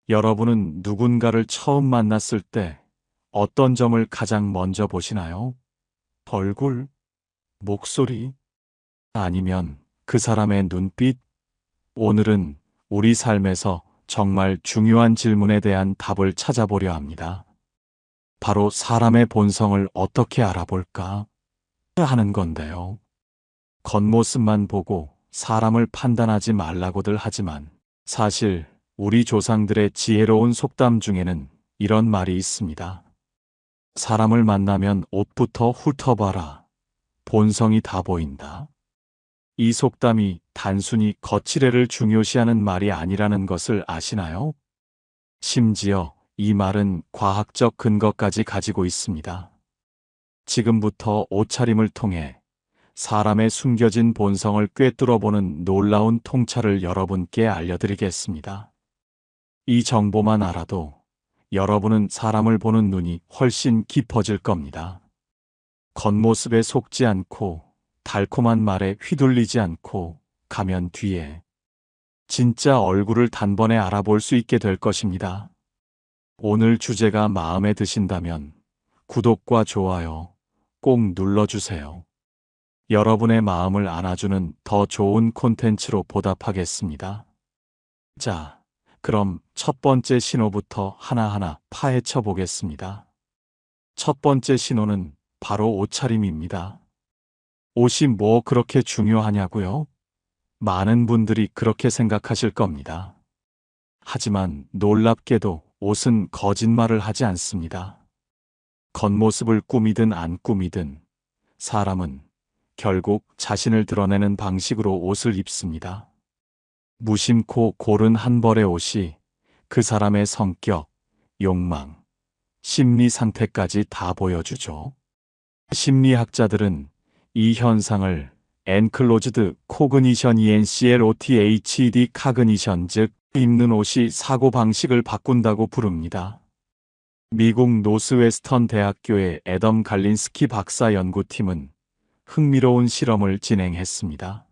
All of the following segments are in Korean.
여러분은 누군가를 처음 만났을 때 어떤 점을 가장 먼저 보시나요? 얼굴, 목소리, 아니면 그 사람의 눈빛? 오늘은 우리 삶에서 정말 중요한 질문에 대한 답을 찾아보려 합니다. 바로 사람의 본성을 어떻게 알아볼까 하는 건데요. 겉모습만 보고 사람을 판단하지 말라고들 하지만 사실 우리 조상들의 지혜로운 속담 중에는 이런 말이 있습니다. 사람을 만나면 옷부터 훑어봐라. 본성이 다 보인다. 이 속담이 단순히 거칠애를 중요시하는 말이 아니라는 것을 아시나요? 심지어 이 말은 과학적 근거까지 가지고 있습니다. 지금부터 옷차림을 통해 사람의 숨겨진 본성을 꿰뚫어보는 놀라운 통찰을 여러분께 알려드리겠습니다. 이 정보만 알아도 여러분은 사람을 보는 눈이 훨씬 깊어질 겁니다. 겉모습에 속지 않고 달콤한 말에 휘둘리지 않고 가면 뒤에 진짜 얼굴을 단번에 알아볼 수 있게 될 것입니다. 오늘 주제가 마음에 드신다면 구독과 좋아요 꼭 눌러주세요. 여러분의 마음을 안아주는 더 좋은 콘텐츠로 보답하겠습니다. 자, 그럼 첫 번째 신호부터 하나하나 파헤쳐 보겠습니다. 첫 번째 신호는 바로 옷차림입니다. 옷이 뭐 그렇게 중요하냐고요? 많은 분들이 그렇게 생각하실 겁니다. 하지만 놀랍게도 옷은 거짓말을 하지 않습니다. 겉모습을 꾸미든 안 꾸미든 사람은 결국 자신을 드러내는 방식으로 옷을 입습니다. 무심코 고른 한 벌의 옷이 그 사람의 성격, 욕망, 심리 상태까지 다 보여주죠. 심리학자들은 이 현상을 Enclosed Cognition ENCLOTHED Cognition, 즉 입는 옷이 사고 방식을 바꾼다고 부릅니다. 미국 노스웨스턴 대학교의 애덤 갈린스키 박사 연구팀은 흥미로운 실험을 진행했습니다.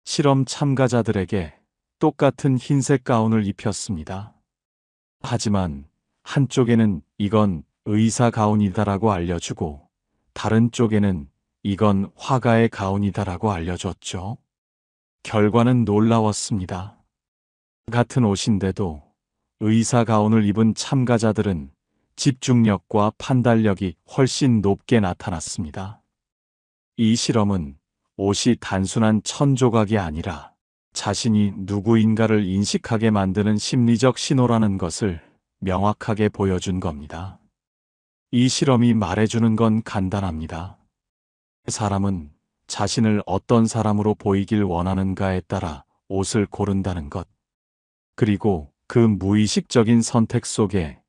실험 참가자들에게 똑같은 흰색 가운을 입혔습니다. 하지만 한쪽에는 이건 의사 가운이다라고 알려주고 다른 쪽에는 이건 화가의 가운이다라고 알려줬죠. 결과는 놀라웠습니다. 같은 옷인데도 의사 가운을 입은 참가자들은 집중력과 판단력이 훨씬 높게 나타났습니다. 이 실험은 옷이 단순한 천조각이 아니라 자신이 누구인가를 인식하게 만드는 심리적 신호라는 것을 명확하게 보여준 겁니다. 이 실험이 말해주는 건 간단합니다. 사람은 자신을 어떤 사람으로 보이길 원하는가에 따라 옷을 고른다는 것. 그리고 그 무의식적인 선택 속에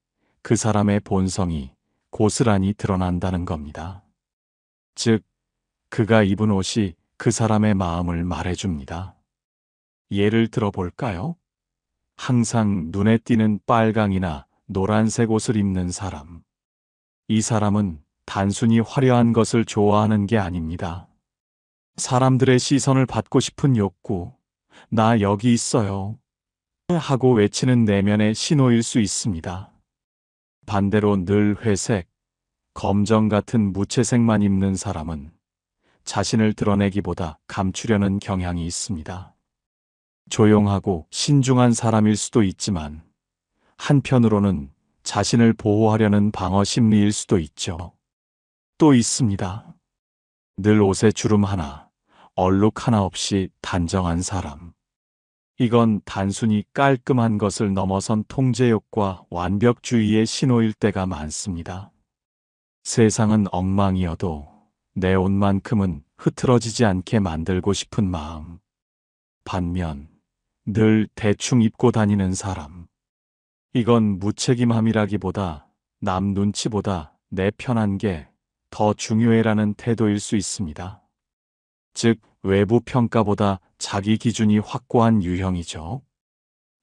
그 사람의 본성이 고스란히 드러난다는 겁니다. 즉, 그가 입은 옷이 그 사람의 마음을 말해줍니다. 예를 들어 볼까요? 항상 눈에 띄는 빨강이나 노란색 옷을 입는 사람. 이 사람은 단순히 화려한 것을 좋아하는 게 아닙니다. 사람들의 시선을 받고 싶은 욕구, 나 여기 있어요 하고 외치는 내면의 신호일 수 있습니다. 반대로 늘 회색, 검정 같은 무채색만 입는 사람은 자신을 드러내기보다 감추려는 경향이 있습니다. 조용하고 신중한 사람일 수도 있지만 한편으로는 자신을 보호하려는 방어 심리일 수도 있죠. 또 있습니다. 늘 옷에 주름 하나, 얼룩 하나 없이 단정한 사람. 이건 단순히 깔끔한 것을 넘어선 통제욕과 완벽주의의 신호일 때가 많습니다. 세상은 엉망이어도 내 옷만큼은 흐트러지지 않게 만들고 싶은 마음. 반면 늘 대충 입고 다니는 사람. 이건 무책임함이라기보다 남 눈치보다 내 편한 게 더 중요해라는 태도일 수 있습니다. 즉, 외부 평가보다 자기 기준이 확고한 유형이죠.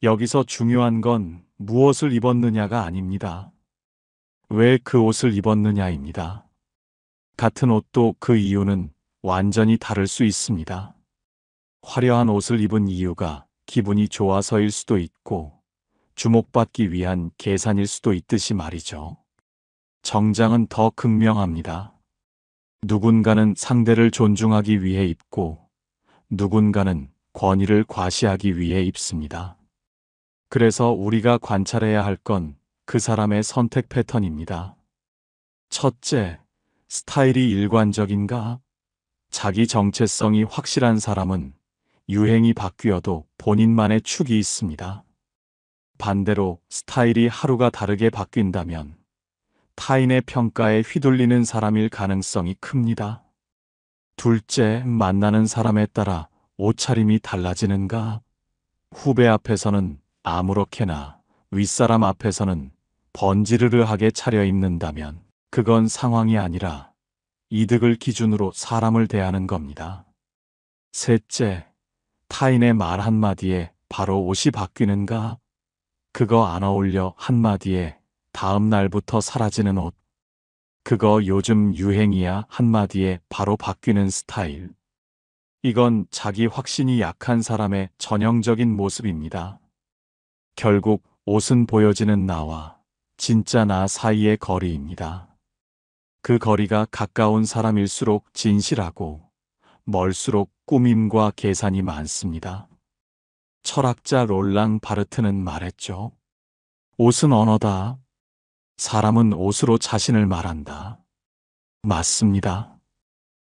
여기서 중요한 건 무엇을 입었느냐가 아닙니다. 왜 그 옷을 입었느냐입니다. 같은 옷도 그 이유는 완전히 다를 수 있습니다. 화려한 옷을 입은 이유가 기분이 좋아서일 수도 있고, 주목받기 위한 계산일 수도 있듯이 말이죠. 정장은 더 극명합니다. 누군가는 상대를 존중하기 위해 입고 누군가는 권위를 과시하기 위해 입습니다. 그래서 우리가 관찰해야 할 건 그 사람의 선택 패턴입니다. 첫째, 스타일이 일관적인가? 자기 정체성이 확실한 사람은 유행이 바뀌어도 본인만의 축이 있습니다. 반대로 스타일이 하루가 다르게 바뀐다면 타인의 평가에 휘둘리는 사람일 가능성이 큽니다. 둘째, 만나는 사람에 따라 옷차림이 달라지는가? 후배 앞에서는 아무렇게나, 윗사람 앞에서는 번지르르하게 차려입는다면 그건 상황이 아니라 이득을 기준으로 사람을 대하는 겁니다. 셋째, 타인의 말 한마디에 바로 옷이 바뀌는가? 그거 안 어울려 한마디에 다음 날부터 사라지는 옷. 그거 요즘 유행이야 한마디에 바로 바뀌는 스타일. 이건 자기 확신이 약한 사람의 전형적인 모습입니다. 결국 옷은 보여지는 나와 진짜 나 사이의 거리입니다. 그 거리가 가까운 사람일수록 진실하고 멀수록 꾸밈과 계산이 많습니다. 철학자 롤랑 바르트는 말했죠. 옷은 언어다. 사람은 옷으로 자신을 말한다. 맞습니다.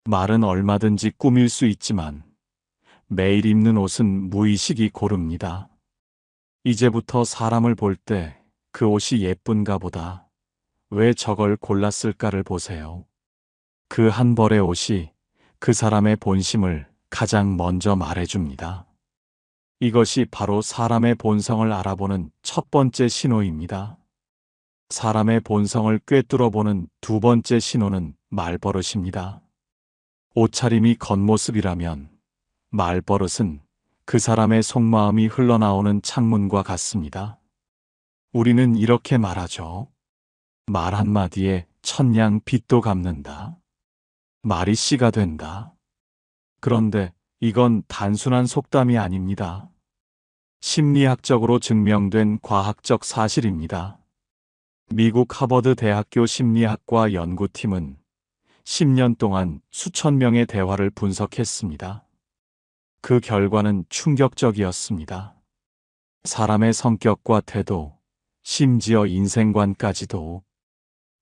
말은 얼마든지 꾸밀 수 있지만 매일 입는 옷은 무의식이 고릅니다. 이제부터 사람을 볼 때 그 옷이 예쁜가 보다 왜 저걸 골랐을까를 보세요. 그 한 벌의 옷이 그 사람의 본심을 가장 먼저 말해줍니다. 이것이 바로 사람의 본성을 알아보는 첫 번째 신호입니다. 사람의 본성을 꿰뚫어보는 두 번째 신호는 말버릇입니다. 옷차림이 겉모습이라면 말버릇은 그 사람의 속마음이 흘러나오는 창문과 같습니다. 우리는 이렇게 말하죠. 말 한마디에 천냥 빚도 갚는다. 말이 씨가 된다. 그런데 이건 단순한 속담이 아닙니다. 심리학적으로 증명된 과학적 사실입니다. 미국 하버드 대학교 심리학과 연구팀은 10년 동안 수천 명의 대화를 분석했습니다. 그 결과는 충격적이었습니다. 사람의 성격과 태도, 심지어 인생관까지도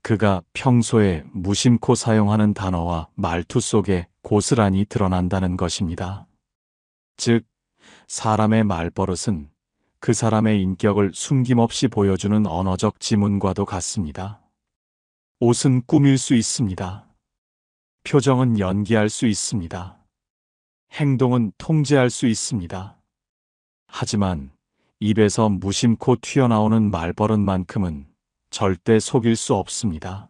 그가 평소에 무심코 사용하는 단어와 말투 속에 고스란히 드러난다는 것입니다. 즉, 사람의 말버릇은 그 사람의 인격을 숨김없이 보여주는 언어적 지문과도 같습니다. 옷은 꾸밀 수 있습니다. 표정은 연기할 수 있습니다. 행동은 통제할 수 있습니다. 하지만 입에서 무심코 튀어나오는 말버릇만큼은 절대 속일 수 없습니다.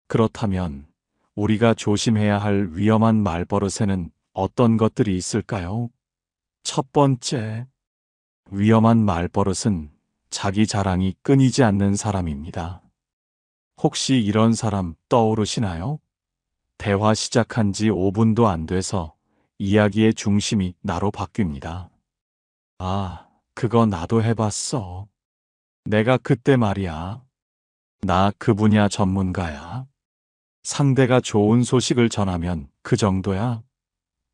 그렇다면 우리가 조심해야 할 위험한 말버릇에는 어떤 것들이 있을까요? 첫 번째, 위험한 말버릇은 자기 자랑이 끊이지 않는 사람입니다. 혹시 이런 사람 떠오르시나요? 대화 시작한 지 5분도 안 돼서 이야기의 중심이 나로 바뀝니다. 아, 그거 나도 해봤어. 내가 그때 말이야. 나 그 분야 전문가야. 상대가 좋은 소식을 전하면 그 정도야.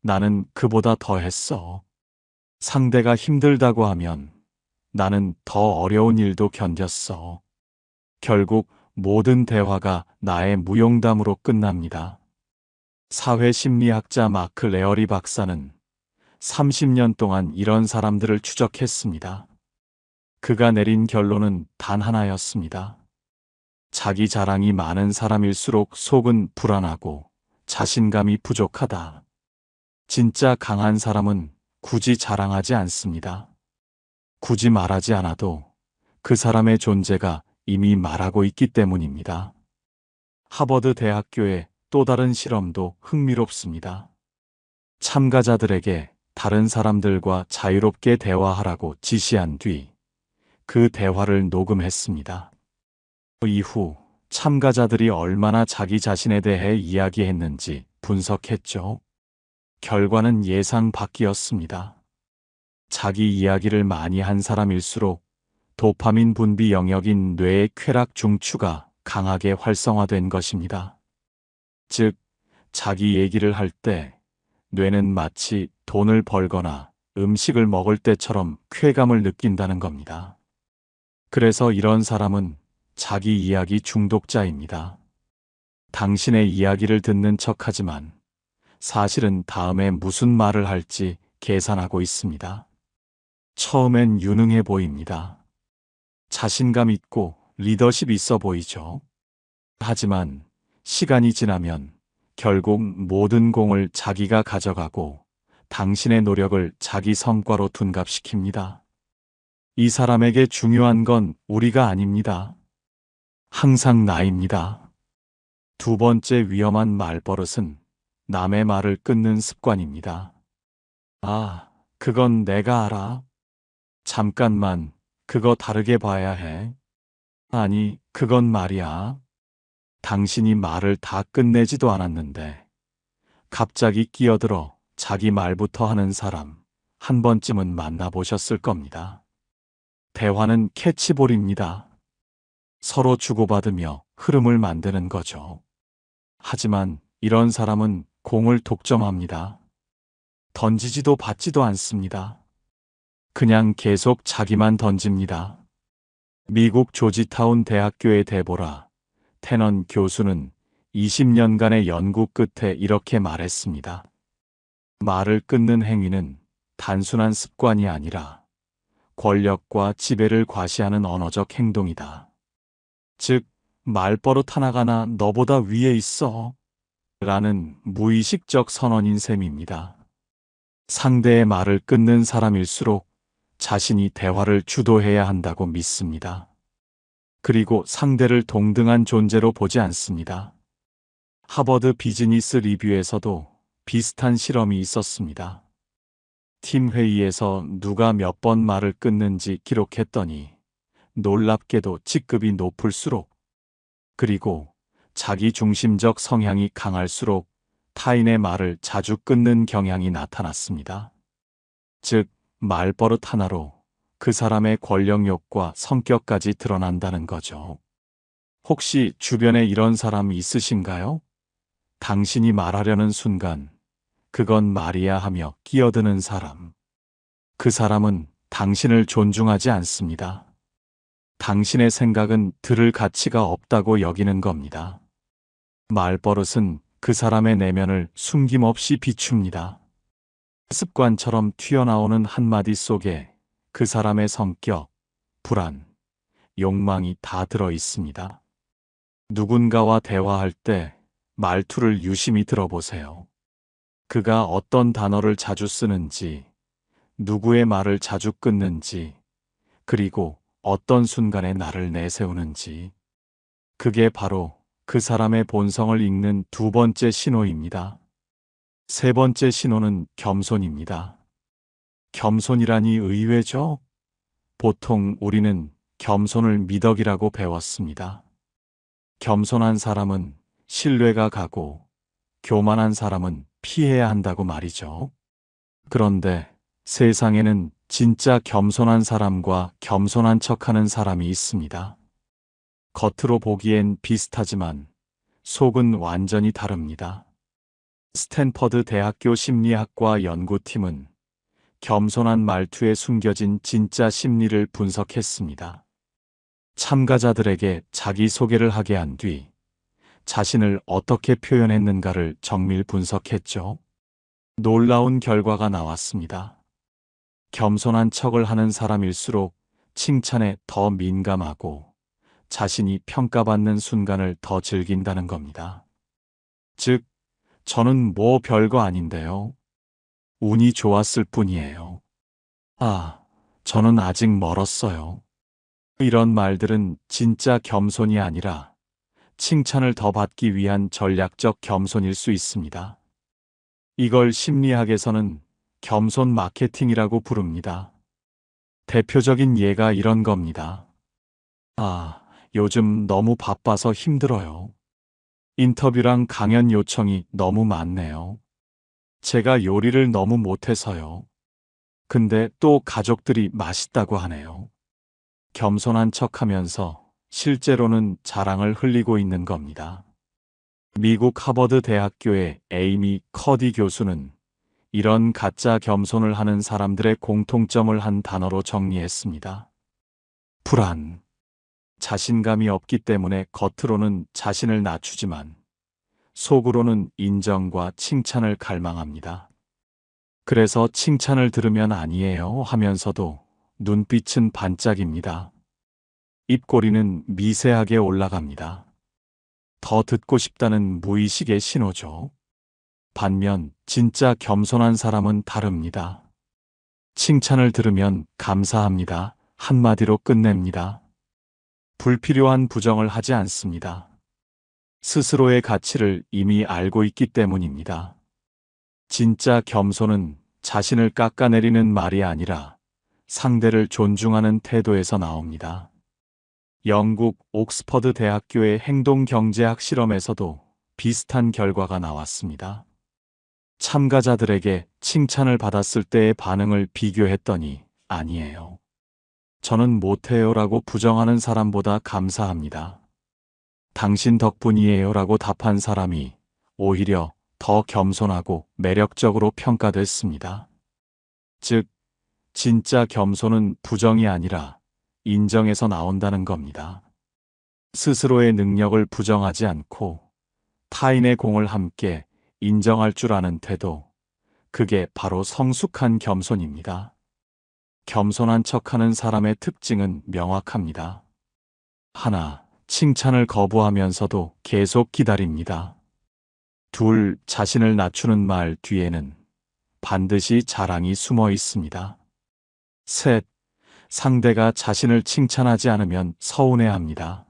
나는 그보다 더 했어. 상대가 힘들다고 하면 나는 더 어려운 일도 견뎠어. 결국 모든 대화가 나의 무용담으로 끝납니다. 사회심리학자 마크 레어리 박사는 30년 동안 이런 사람들을 추적했습니다. 그가 내린 결론은 단 하나였습니다. 자기 자랑이 많은 사람일수록 속은 불안하고 자신감이 부족하다. 진짜 강한 사람은 굳이 자랑하지 않습니다. 굳이 말하지 않아도 그 사람의 존재가 이미 말하고 있기 때문입니다. 하버드 대학교의 또 다른 실험도 흥미롭습니다. 참가자들에게 다른 사람들과 자유롭게 대화하라고 지시한 뒤 그 대화를 녹음했습니다. 이후 참가자들이 얼마나 자기 자신에 대해 이야기했는지 분석했죠. 결과는 예상 밖이었습니다. 자기 이야기를 많이 한 사람일수록 도파민 분비 영역인 뇌의 쾌락 중추가 강하게 활성화된 것입니다. 즉, 자기 얘기를 할 때 뇌는 마치 돈을 벌거나 음식을 먹을 때처럼 쾌감을 느낀다는 겁니다. 그래서 이런 사람은 자기 이야기 중독자입니다. 당신의 이야기를 듣는 척하지만 사실은 다음에 무슨 말을 할지 계산하고 있습니다. 처음엔 유능해 보입니다. 자신감 있고 리더십 있어 보이죠. 하지만 시간이 지나면 결국 모든 공을 자기가 가져가고 당신의 노력을 자기 성과로 둔갑시킵니다. 이 사람에게 중요한 건 우리가 아닙니다. 항상 나입니다. 두 번째 위험한 말버릇은 남의 말을 끊는 습관입니다. 아, 그건 내가 알아. 잠깐만, 그거 다르게 봐야 해. 아니, 그건 말이야. 당신이 말을 다 끝내지도 않았는데 갑자기 끼어들어 자기 말부터 하는 사람 한 번쯤은 만나보셨을 겁니다. 대화는 캐치볼입니다. 서로 주고받으며 흐름을 만드는 거죠. 하지만 이런 사람은 공을 독점합니다. 던지지도 받지도 않습니다. 그냥 계속 자기만 던집니다. 미국 조지타운 대학교의 데보라 테넌 교수는 20년간의 연구 끝에 이렇게 말했습니다. 말을 끊는 행위는 단순한 습관이 아니라 권력과 지배를 과시하는 언어적 행동이다. 즉, 말버릇 하나가 나 너보다 위에 있어 라는 무의식적 선언인 셈입니다. 상대의 말을 끊는 사람일수록 자신이 대화를 주도해야 한다고 믿습니다. 그리고 상대를 동등한 존재로 보지 않습니다. 하버드 비즈니스 리뷰에서도 비슷한 실험이 있었습니다. 팀 회의에서 누가 몇 번 말을 끊는지 기록했더니 놀랍게도 직급이 높을수록 그리고 자기 중심적 성향이 강할수록 타인의 말을 자주 끊는 경향이 나타났습니다. 즉, 말버릇 하나로 그 사람의 권력욕과 성격까지 드러난다는 거죠. 혹시 주변에 이런 사람 있으신가요? 당신이 말하려는 순간 그건 말이야 하며 끼어드는 사람. 그 사람은 당신을 존중하지 않습니다. 당신의 생각은 들을 가치가 없다고 여기는 겁니다. 말버릇은 그 사람의 내면을 숨김없이 비춥니다. 습관처럼 튀어나오는 한마디 속에 그 사람의 성격, 불안, 욕망이 다 들어 있습니다. 누군가와 대화할 때 말투를 유심히 들어보세요. 그가 어떤 단어를 자주 쓰는지, 누구의 말을 자주 끊는지, 그리고 어떤 순간에 나를 내세우는지. 그게 바로 그 사람의 본성을 읽는 두 번째 신호입니다. 세 번째 신호는 겸손입니다. 겸손이라니 의외죠? 보통 우리는 겸손을 미덕이라고 배웠습니다. 겸손한 사람은 신뢰가 가고 교만한 사람은 피해야 한다고 말이죠. 그런데 세상에는 진짜 겸손한 사람과 겸손한 척하는 사람이 있습니다. 겉으로 보기엔 비슷하지만 속은 완전히 다릅니다. 스탠퍼드 대학교 심리학과 연구팀은 겸손한 말투에 숨겨진 진짜 심리를 분석했습니다. 참가자들에게 자기소개를 하게 한 뒤 자신을 어떻게 표현했는가를 정밀 분석했죠. 놀라운 결과가 나왔습니다. 겸손한 척을 하는 사람일수록 칭찬에 더 민감하고 자신이 평가받는 순간을 더 즐긴다는 겁니다. 즉, 저는 뭐 별거 아닌데요. 운이 좋았을 뿐이에요. 아, 저는 아직 멀었어요. 이런 말들은 진짜 겸손이 아니라 칭찬을 더 받기 위한 전략적 겸손일 수 있습니다. 이걸 심리학에서는 겸손 마케팅이라고 부릅니다. 대표적인 예가 이런 겁니다. 아, 요즘 너무 바빠서 힘들어요. 인터뷰랑 강연 요청이 너무 많네요. 제가 요리를 너무 못해서요. 근데 또 가족들이 맛있다고 하네요. 겸손한 척하면서 실제로는 자랑을 흘리고 있는 겁니다. 미국 하버드 대학교의 에이미 커디 교수는 이런 가짜 겸손을 하는 사람들의 공통점을 한 단어로 정리했습니다. 불안. 자신감이 없기 때문에 겉으로는 자신을 낮추지만 속으로는 인정과 칭찬을 갈망합니다. 그래서 칭찬을 들으면 아니에요 하면서도 눈빛은 반짝입니다. 입꼬리는 미세하게 올라갑니다. 더 듣고 싶다는 무의식의 신호죠. 반면 진짜 겸손한 사람은 다릅니다. 칭찬을 들으면 감사합니다. 한마디로 끝냅니다. 불필요한 부정을 하지 않습니다. 스스로의 가치를 이미 알고 있기 때문입니다. 진짜 겸손은 자신을 깎아내리는 말이 아니라 상대를 존중하는 태도에서 나옵니다. 영국 옥스퍼드 대학교의 행동경제학 실험에서도 비슷한 결과가 나왔습니다. 참가자들에게 칭찬을 받았을 때의 반응을 비교했더니 아니에요. 저는 못해요 라고 부정하는 사람보다 감사합니다. 당신 덕분이에요 라고 답한 사람이 오히려 더 겸손하고 매력적으로 평가됐습니다. 즉, 진짜 겸손은 부정이 아니라 인정에서 나온다는 겁니다. 스스로의 능력을 부정하지 않고 타인의 공을 함께 인정할 줄 아는 태도, 그게 바로 성숙한 겸손입니다. 겸손한 척하는 사람의 특징은 명확합니다. 하나, 칭찬을 거부하면서도 계속 기다립니다. 둘, 자신을 낮추는 말 뒤에는 반드시 자랑이 숨어 있습니다. 셋, 상대가 자신을 칭찬하지 않으면 서운해합니다.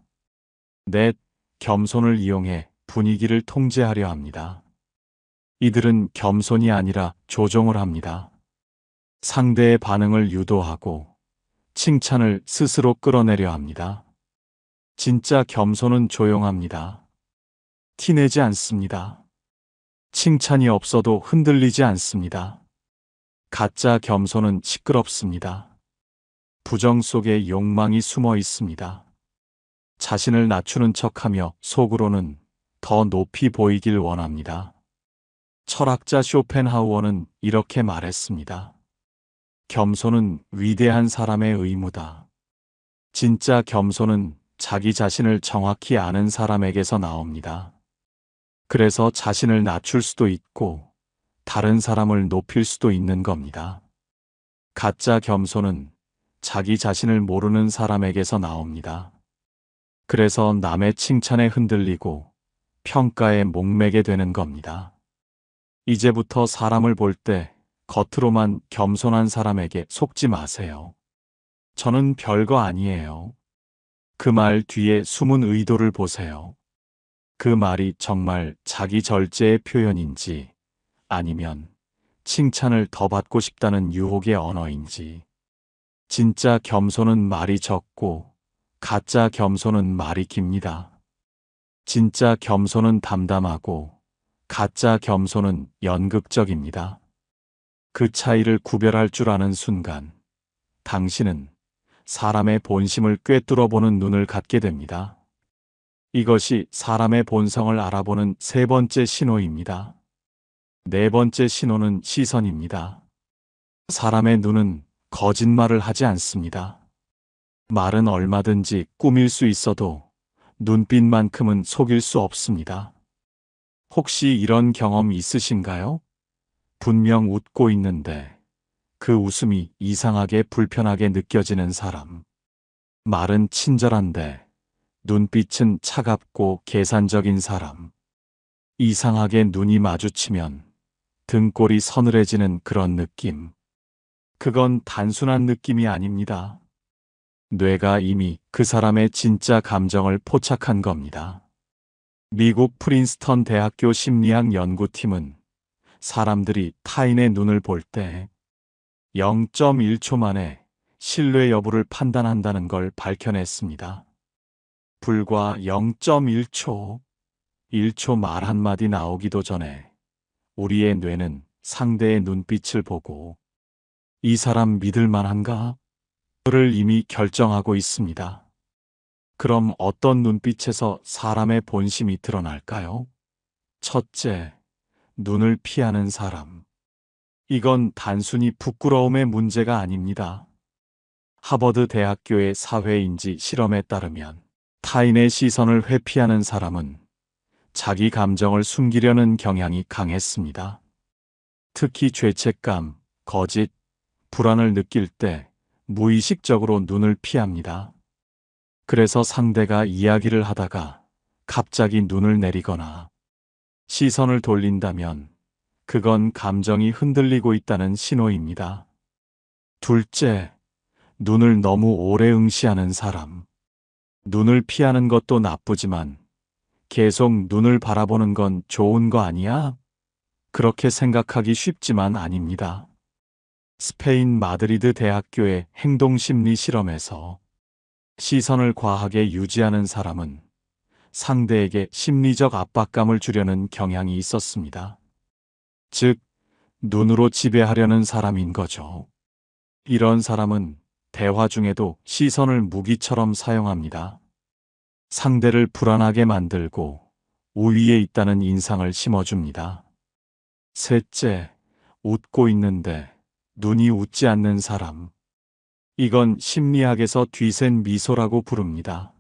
넷, 겸손을 이용해 분위기를 통제하려 합니다. 이들은 겸손이 아니라 조종을 합니다. 상대의 반응을 유도하고 칭찬을 스스로 끌어내려 합니다. 진짜 겸손은 조용합니다. 티내지 않습니다. 칭찬이 없어도 흔들리지 않습니다. 가짜 겸손은 시끄럽습니다. 부정 속에 욕망이 숨어 있습니다. 자신을 낮추는 척하며 속으로는 더 높이 보이길 원합니다. 철학자 쇼펜하우어는 이렇게 말했습니다. 겸손은 위대한 사람의 의무다. 진짜 겸손은 자기 자신을 정확히 아는 사람에게서 나옵니다. 그래서 자신을 낮출 수도 있고 다른 사람을 높일 수도 있는 겁니다. 가짜 겸손은 자기 자신을 모르는 사람에게서 나옵니다. 그래서 남의 칭찬에 흔들리고 평가에 목매게 되는 겁니다. 이제부터 사람을 볼 때 겉으로만 겸손한 사람에게 속지 마세요. 저는 별거 아니에요. 그 말 뒤에 숨은 의도를 보세요. 그 말이 정말 자기 절제의 표현인지 아니면 칭찬을 더 받고 싶다는 유혹의 언어인지. 진짜 겸손은 말이 적고 가짜 겸손은 말이 깁니다. 진짜 겸손은 담담하고 가짜 겸손은 연극적입니다. 그 차이를 구별할 줄 아는 순간 당신은 사람의 본심을 꿰뚫어 보는 눈을 갖게 됩니다. 이것이 사람의 본성을 알아보는 세 번째 신호입니다. 네 번째 신호는 시선입니다. 사람의 눈은 거짓말을 하지 않습니다. 말은 얼마든지 꾸밀 수 있어도 눈빛만큼은 속일 수 없습니다. 혹시 이런 경험 있으신가요? 분명 웃고 있는데 그 웃음이 이상하게 불편하게 느껴지는 사람. 말은 친절한데 눈빛은 차갑고 계산적인 사람. 이상하게 눈이 마주치면 등골이 서늘해지는 그런 느낌. 그건 단순한 느낌이 아닙니다. 뇌가 이미 그 사람의 진짜 감정을 포착한 겁니다. 미국 프린스턴 대학교 심리학 연구팀은 사람들이 타인의 눈을 볼 때 0.1초 만에 신뢰 여부를 판단한다는 걸 밝혀냈습니다. 불과 0.1초, 1초 말 한마디 나오기도 전에 우리의 뇌는 상대의 눈빛을 보고 이 사람 믿을 만한가? 그를 이미 결정하고 있습니다. 그럼 어떤 눈빛에서 사람의 본심이 드러날까요? 첫째, 눈을 피하는 사람. 이건 단순히 부끄러움의 문제가 아닙니다. 하버드 대학교의 사회인지 실험에 따르면 타인의 시선을 회피하는 사람은 자기 감정을 숨기려는 경향이 강했습니다. 특히 죄책감, 거짓, 불안을 느낄 때 무의식적으로 눈을 피합니다. 그래서 상대가 이야기를 하다가 갑자기 눈을 내리거나 시선을 돌린다면 그건 감정이 흔들리고 있다는 신호입니다. 둘째, 눈을 너무 오래 응시하는 사람. 눈을 피하는 것도 나쁘지만 계속 눈을 바라보는 건 좋은 거 아니야? 그렇게 생각하기 쉽지만 아닙니다. 스페인 마드리드 대학교의 행동심리 실험에서 시선을 과하게 유지하는 사람은 상대에게 심리적 압박감을 주려는 경향이 있었습니다. 즉, 눈으로 지배하려는 사람인 거죠. 이런 사람은 대화 중에도 시선을 무기처럼 사용합니다. 상대를 불안하게 만들고 우위에 있다는 인상을 심어줍니다. 셋째, 웃고 있는데 눈이 웃지 않는 사람. 이건 심리학에서 뒤센 미소라고 부릅니다.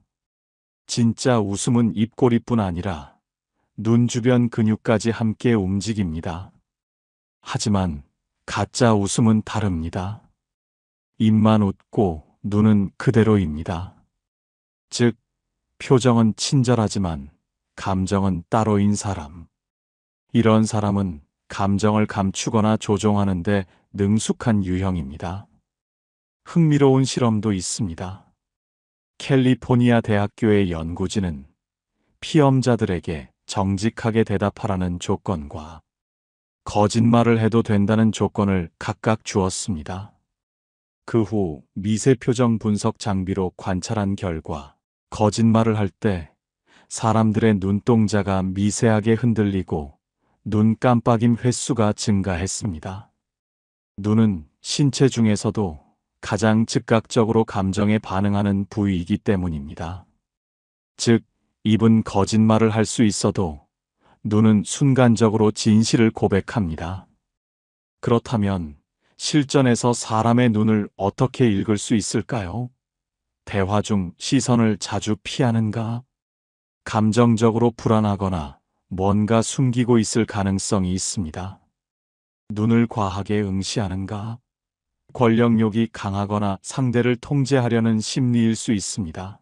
진짜 웃음은 입꼬리뿐 아니라 눈 주변 근육까지 함께 움직입니다. 하지만 가짜 웃음은 다릅니다. 입만 웃고 눈은 그대로입니다. 즉, 표정은 친절하지만 감정은 따로인 사람. 이런 사람은 감정을 감추거나 조종하는데 능숙한 유형입니다. 흥미로운 실험도 있습니다. 캘리포니아 대학교의 연구진은 피험자들에게 정직하게 대답하라는 조건과 거짓말을 해도 된다는 조건을 각각 주었습니다. 그 후 미세 표정 분석 장비로 관찰한 결과 거짓말을 할 때 사람들의 눈동자가 미세하게 흔들리고 눈 깜빡임 횟수가 증가했습니다. 눈은 신체 중에서도 가장 즉각적으로 감정에 반응하는 부위이기 때문입니다. 즉, 입은 거짓말을 할 수 있어도 눈은 순간적으로 진실을 고백합니다. 그렇다면 실전에서 사람의 눈을 어떻게 읽을 수 있을까요? 대화 중 시선을 자주 피하는가? 감정적으로 불안하거나 뭔가 숨기고 있을 가능성이 있습니다. 눈을 과하게 응시하는가? 권력욕이 강하거나 상대를 통제하려는 심리일 수 있습니다.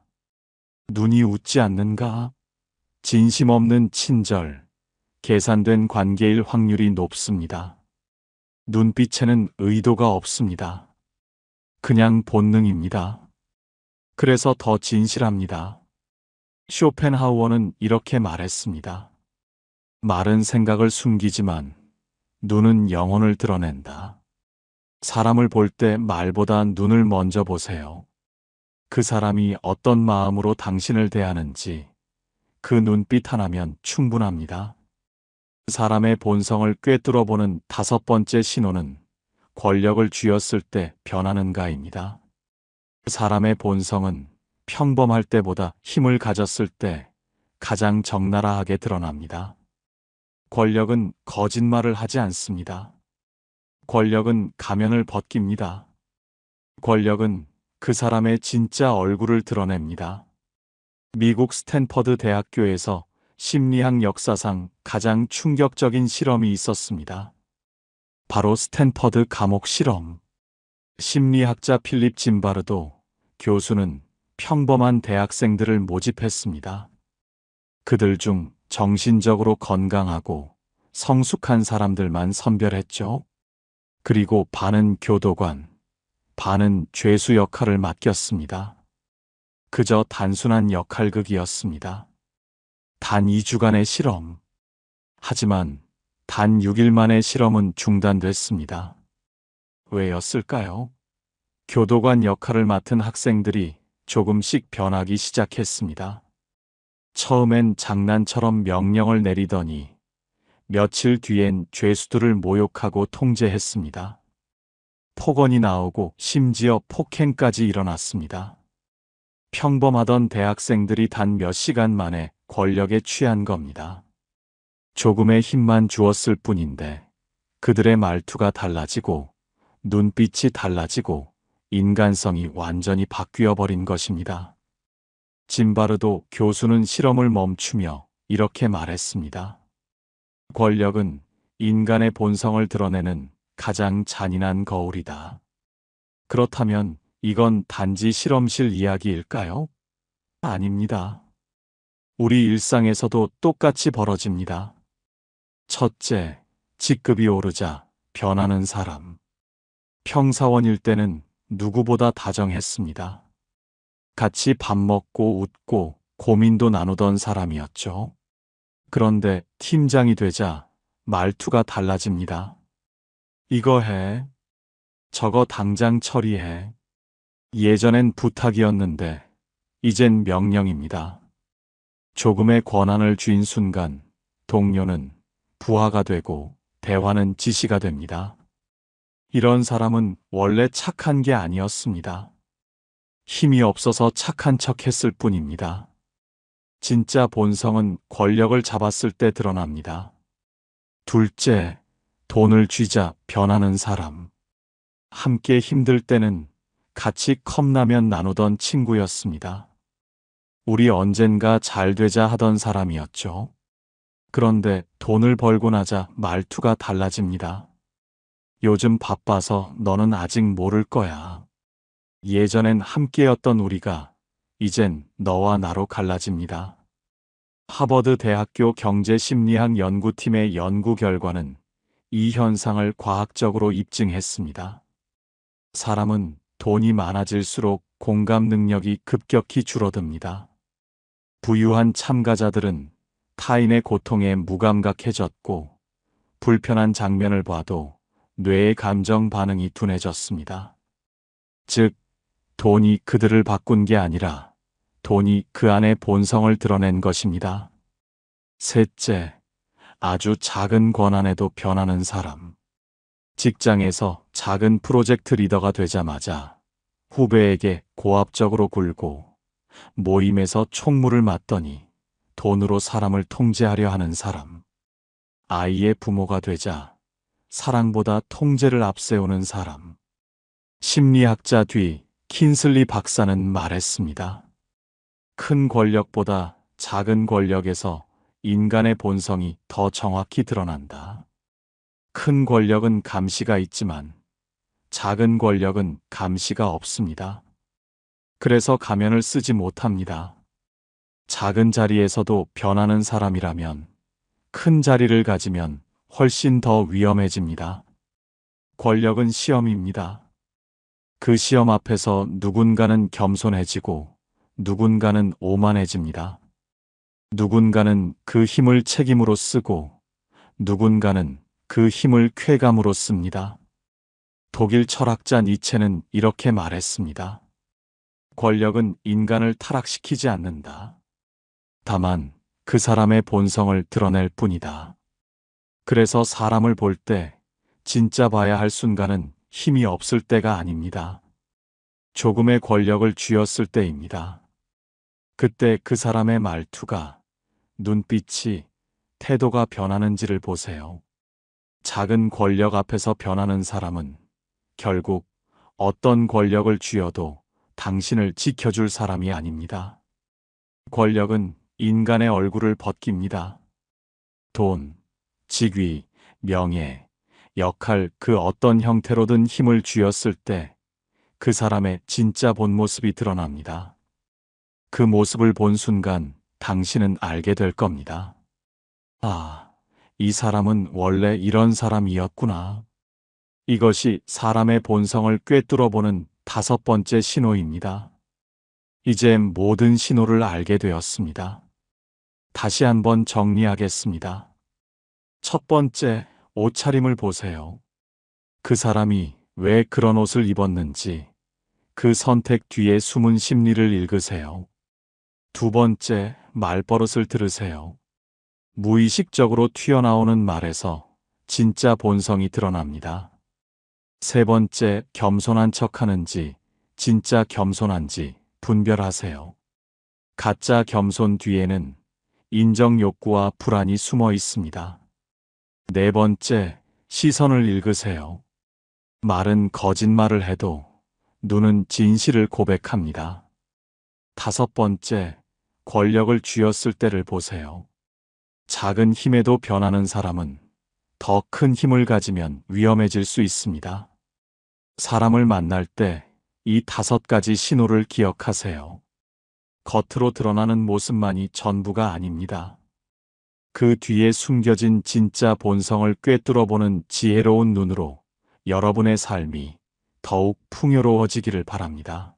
눈이 웃지 않는가? 진심 없는 친절, 계산된 관계일 확률이 높습니다. 눈빛에는 의도가 없습니다. 그냥 본능입니다. 그래서 더 진실합니다. 쇼펜하우어는 이렇게 말했습니다. 말은 생각을 숨기지만 눈은 영혼을 드러낸다. 사람을 볼 때 말보다 눈을 먼저 보세요. 그 사람이 어떤 마음으로 당신을 대하는지 그 눈빛 하나면 충분합니다. 사람의 본성을 꿰뚫어 보는 다섯 번째 신호는 권력을 쥐었을 때 변하는가입니다. 사람의 본성은 평범할 때보다 힘을 가졌을 때 가장 적나라하게 드러납니다. 권력은 거짓말을 하지 않습니다. 권력은 가면을 벗깁니다. 권력은 그 사람의 진짜 얼굴을 드러냅니다. 미국 스탠퍼드 대학교에서 심리학 역사상 가장 충격적인 실험이 있었습니다. 바로 스탠퍼드 감옥 실험. 심리학자 필립 짐바르도 교수는 평범한 대학생들을 모집했습니다. 그들 중 정신적으로 건강하고 성숙한 사람들만 선별했죠. 그리고 반은 교도관, 반은 죄수 역할을 맡겼습니다. 그저 단순한 역할극이었습니다. 단 2주간의 실험. 하지만 단 6일 만에 실험은 중단됐습니다. 왜였을까요? 교도관 역할을 맡은 학생들이 조금씩 변하기 시작했습니다. 처음엔 장난처럼 명령을 내리더니 며칠 뒤엔 죄수들을 모욕하고 통제했습니다. 폭언이 나오고 심지어 폭행까지 일어났습니다. 평범하던 대학생들이 단 몇 시간 만에 권력에 취한 겁니다. 조금의 힘만 주었을 뿐인데 그들의 말투가 달라지고 눈빛이 달라지고 인간성이 완전히 바뀌어 버린 것입니다. 짐바르도 교수는 실험을 멈추며 이렇게 말했습니다. 권력은 인간의 본성을 드러내는 가장 잔인한 거울이다. 그렇다면 이건 단지 실험실 이야기일까요? 아닙니다. 우리 일상에서도 똑같이 벌어집니다. 첫째, 직급이 오르자 변하는 사람. 평사원일 때는 누구보다 다정했습니다. 같이 밥 먹고 웃고 고민도 나누던 사람이었죠. 그런데 팀장이 되자 말투가 달라집니다. 이거 해. 저거 당장 처리해. 예전엔 부탁이었는데 이젠 명령입니다. 조금의 권한을 쥔 순간 동료는 부하가 되고 대화는 지시가 됩니다. 이런 사람은 원래 착한 게 아니었습니다. 힘이 없어서 착한 척 했을 뿐입니다. 진짜 본성은 권력을 잡았을 때 드러납니다. 둘째, 돈을 쥐자 변하는 사람. 함께 힘들 때는 같이 컵라면 나누던 친구였습니다. 우리 언젠가 잘 되자 하던 사람이었죠. 그런데 돈을 벌고 나자 말투가 달라집니다. 요즘 바빠서 너는 아직 모를 거야. 예전엔 함께였던 우리가 이젠 너와 나로 갈라집니다. 하버드 대학교 경제심리학 연구팀의 연구 결과는 이 현상을 과학적으로 입증했습니다. 사람은 돈이 많아질수록 공감 능력이 급격히 줄어듭니다. 부유한 참가자들은 타인의 고통에 무감각해졌고 불편한 장면을 봐도 뇌의 감정 반응이 둔해졌습니다. 즉, 돈이 그들을 바꾼 게 아니라 돈이 그 안의 본성을 드러낸 것입니다. 셋째, 아주 작은 권한에도 변하는 사람. 직장에서 작은 프로젝트 리더가 되자마자 후배에게 고압적으로 굴고 모임에서 총무를 맡더니 돈으로 사람을 통제하려 하는 사람. 아이의 부모가 되자 사랑보다 통제를 앞세우는 사람. 심리학자 뒤 킨슬리 박사는 말했습니다. 큰 권력보다 작은 권력에서 인간의 본성이 더 정확히 드러난다. 큰 권력은 감시가 있지만 작은 권력은 감시가 없습니다. 그래서 가면을 쓰지 못합니다. 작은 자리에서도 변하는 사람이라면 큰 자리를 가지면 훨씬 더 위험해집니다. 권력은 시험입니다. 그 시험 앞에서 누군가는 겸손해지고 누군가는 오만해집니다. 누군가는 그 힘을 책임으로 쓰고 누군가는 그 힘을 쾌감으로 씁니다. 독일 철학자 니체는 이렇게 말했습니다. 권력은 인간을 타락시키지 않는다. 다만 그 사람의 본성을 드러낼 뿐이다. 그래서 사람을 볼 때 진짜 봐야 할 순간은 힘이 없을 때가 아닙니다. 조금의 권력을 쥐었을 때입니다. 그때 그 사람의 말투가, 눈빛이, 태도가 변하는지를 보세요. 작은 권력 앞에서 변하는 사람은 결국 어떤 권력을 쥐어도 당신을 지켜줄 사람이 아닙니다. 권력은 인간의 얼굴을 벗깁니다. 돈, 직위, 명예, 역할 그 어떤 형태로든 힘을 쥐었을 때 그 사람의 진짜 본 모습이 드러납니다. 그 모습을 본 순간 당신은 알게 될 겁니다. 아, 이 사람은 원래 이런 사람이었구나. 이것이 사람의 본성을 꿰뚫어보는 5번째 신호입니다. 이제 모든 신호를 알게 되었습니다. 다시 한번 정리하겠습니다. 첫 번째, 옷차림을 보세요. 그 사람이 왜 그런 옷을 입었는지 그 선택 뒤에 숨은 심리를 읽으세요. 두 번째, 말버릇을 들으세요. 무의식적으로 튀어나오는 말에서 진짜 본성이 드러납니다. 세 번째, 겸손한 척 하는지, 진짜 겸손한지 분별하세요. 가짜 겸손 뒤에는 인정 욕구와 불안이 숨어 있습니다. 네 번째, 시선을 읽으세요. 말은 거짓말을 해도 눈은 진실을 고백합니다. 다섯 번째, 권력을 쥐었을 때를 보세요. 작은 힘에도 변하는 사람은 더 큰 힘을 가지면 위험해질 수 있습니다. 사람을 만날 때 이 다섯 가지 신호를 기억하세요. 겉으로 드러나는 모습만이 전부가 아닙니다. 그 뒤에 숨겨진 진짜 본성을 꿰뚫어보는 지혜로운 눈으로 여러분의 삶이 더욱 풍요로워지기를 바랍니다.